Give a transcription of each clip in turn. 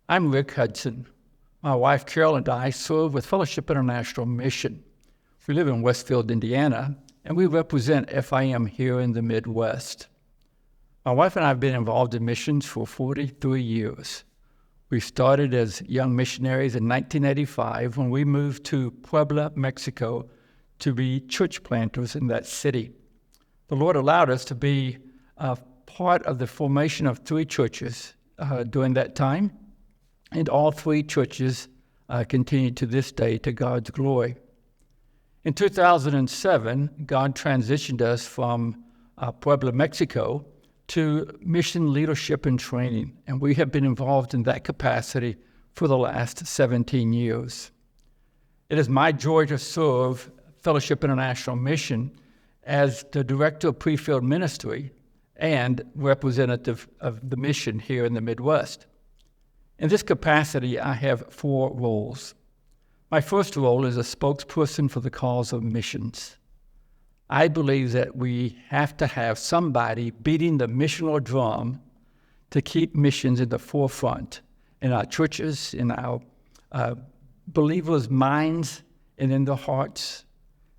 I'm Rick Hudson. My wife Carol and I serve with Fellowship International Mission. We live in Westfield, Indiana, and we represent FIM here in the Midwest. My wife and I have been involved in missions for 43 years. We started as young missionaries in 1985 when we moved to Puebla, Mexico, to be church planters in that city. The Lord allowed us to be part of the formation of 3 churches during that time, and all 3 churches continue to this day to God's glory. In 2007, God transitioned us from Puebla, Mexico, to mission leadership and training, and we have been involved in that capacity for the last 17 years. It is my joy to serve Fellowship International Mission as the Director of Pre-Field Ministry and representative of the mission here in the Midwest. In this capacity, I have 4 roles. My first role is a spokesperson for the cause of missions. I believe that we have to have somebody beating the missional drum to keep missions in the forefront in our churches, in our believers' minds, and in their hearts.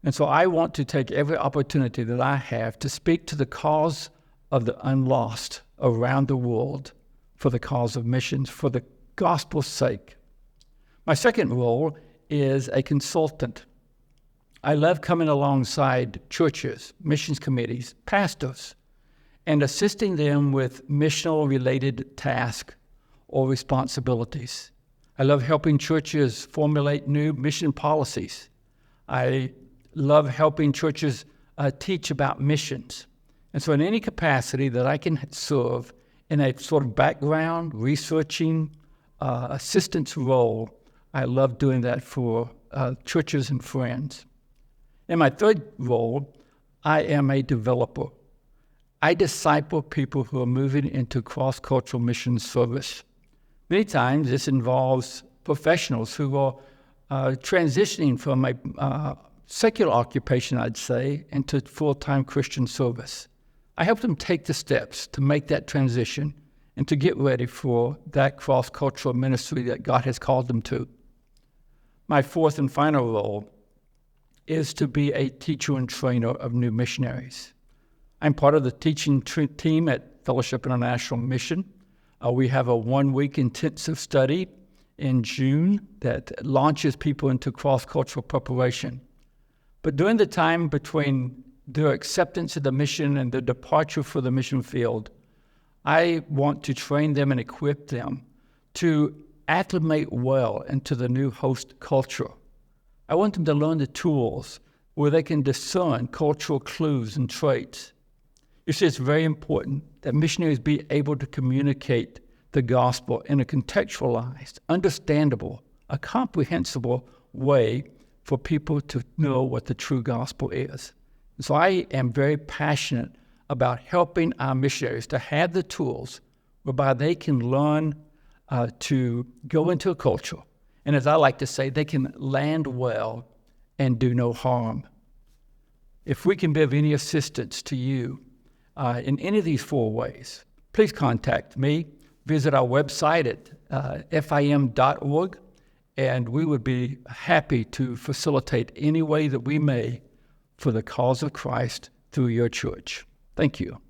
And so I want to take every opportunity that I have to speak to the cause of the unlost around the world for the cause of missions, for the gospel's sake. My second role is a consultant. I love coming alongside churches, missions committees, pastors, and assisting them with missional-related tasks or responsibilities. I love helping churches formulate new mission policies. I love helping churches teach about missions. And so in any capacity that I can serve in a sort of background, researching, assistance role, I love doing that for churches and friends. In my third role, I am a developer. I disciple people who are moving into cross-cultural mission service. Many times this involves professionals who are transitioning from a secular occupation, I'd say, into full-time Christian service. I help them take the steps to make that transition and to get ready for that cross-cultural ministry that God has called them to. My fourth and final role is to be a teacher and trainer of new missionaries. I'm part of the teaching team at Fellowship International Mission. We have a 1-week intensive study in June that launches people into cross-cultural preparation. But during the time between their acceptance of the mission and their departure for the mission field, I want to train them and equip them to acclimate well into the new host culture. I want them to learn the tools where they can discern cultural clues and traits. You see, it's very important that missionaries be able to communicate the gospel in a contextualized, understandable, a comprehensible way for people to know what the true gospel is. So I am very passionate about helping our missionaries to have the tools whereby they can learn to go into a culture. And as I like to say, they can land well and do no harm. If we can be of any assistance to you in any of these 4 ways, please contact me. Visit our website at fim.org, and we would be happy to facilitate any way that we may for the cause of Christ through your church. Thank you.